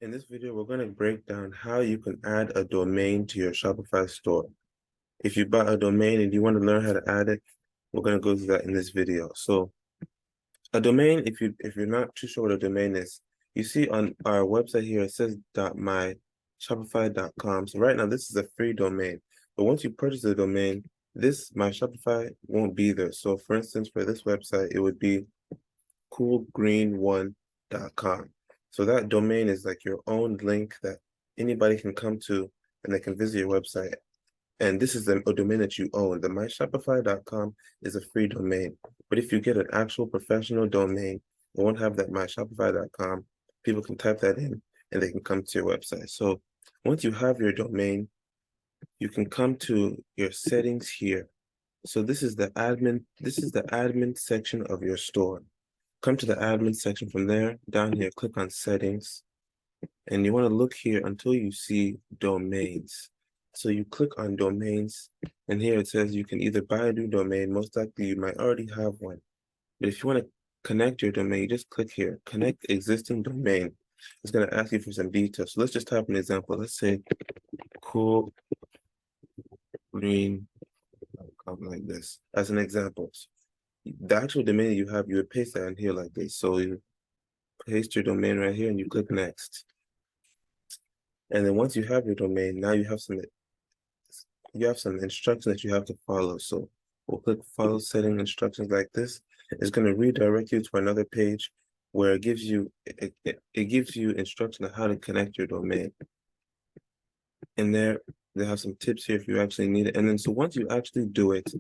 In this video, we're going to break down how you can add a domain to your Shopify store. If you bought a domain and you want to learn how to add it, we're going to go through that in this video. So a domain, if you're not too sure what a domain is, you see on our website here, it says .myshopify.com. So right now, this is a free domain. But once you purchase the domain, this My Shopify won't be there. So for instance, for this website, it would be coolgreen1.com. So that domain is like your own link that anybody can come to and they can visit your website. And this is a domain that you own. The myshopify.com is a free domain. But if you get an actual professional domain, it won't have that myshopify.com. People can type that in and they can come to your website. So once you have your domain, you can come to your settings here. So this is the admin section of your store. Come to the admin section. From there, down here, click on settings. And you want to look here until you see domains. So you click on domains, and here it says you can either buy a new domain. Most likely you might already have one. But if you want to connect your domain, you just click here, connect existing domain. It's going to ask you for some details. So let's just type an example. Let's say cool green, like this, as an example. The actual domain you have, you would paste that in here like this. So you paste your domain right here and you click next. And then once you have your domain, now you have some instructions that you have to follow. So we'll click follow setting instructions like this. It's going to redirect you to another page where it gives you instruction on how to connect your domain. And there they have some tips here if you actually need it. And then so once you actually do it,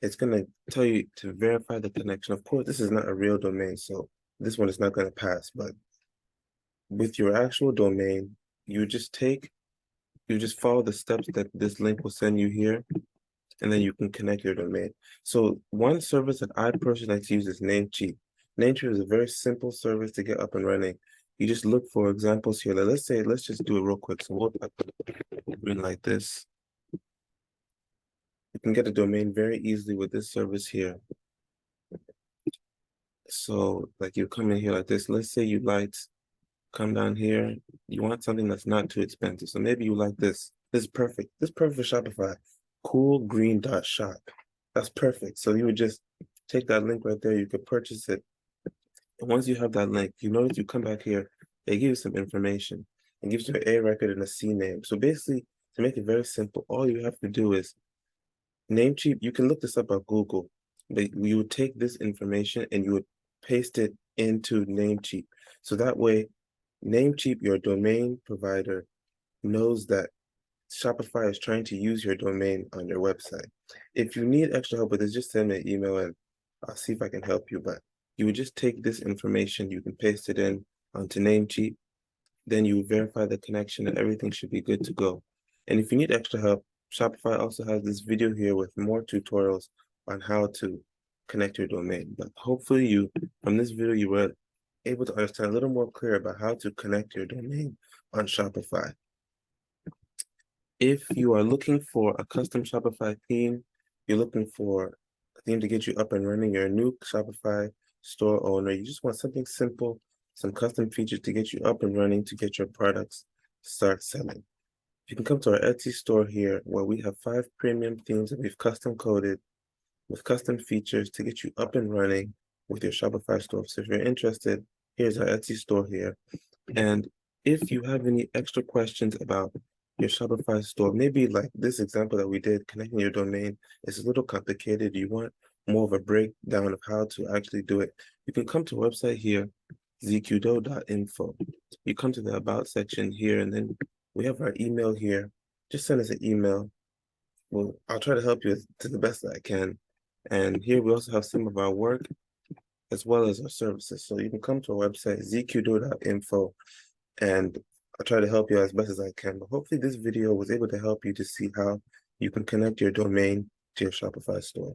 it's going to tell you to verify the connection. Of course, this is not a real domain, so this one is not going to pass. But with your actual domain, you just follow the steps that this link will send you here, and then you can connect your domain. So one service that I personally like to use is Namecheap. Namecheap is a very simple service to get up and running. You just look for examples here. Let's just do it real quick. So we'll type in like this. You can get a domain very easily with this service here. So like you come in here like this. Let's say you come down here. You want something that's not too expensive. So maybe you like this. This is perfect. This is perfect for Shopify. Coolgreen.shop. That's perfect. So you would just take that link right there. You could purchase it. And once you have that link, you notice you come back here. It gives you some information. It gives you an A record and a C name. So basically, to make it very simple, all you have to do is Namecheap. You can look this up on Google, but you would take this information and you would paste it into Namecheap. So that way, Namecheap, your domain provider, knows that Shopify is trying to use your domain on your website. If you need extra help with this, just send me an email and I'll see if I can help you. But you would just take this information, you can paste it in onto Namecheap, then you verify the connection and everything should be good to go. And if you need extra help, Shopify also has this video here with more tutorials on how to connect your domain. But hopefully from this video, you were able to understand a little more clear about how to connect your domain on Shopify. If you are looking for a custom Shopify theme, you're looking for a theme to get you up and running, you're a new Shopify store owner, you just want something simple, some custom features to get you up and running to get your products start selling. You can come to our Etsy store here where we have 5 premium themes that we've custom coded with custom features to get you up and running with your Shopify store. So if you're interested, here's our Etsy store here. And if you have any extra questions about your Shopify store, maybe like this example that we did, connecting your domain is a little complicated. You want more of a breakdown of how to actually do it. You can come to our website here, zqdo.info. You come to the About section here, and then we have our email here. Just send us an email. Well, I'll try to help you to the best that I can. And here we also have some of our work as well as our services. So you can come to our website, zqdo.info, and I'll try to help you as best as I can. But hopefully this video was able to help you to see how you can connect your domain to your Shopify store.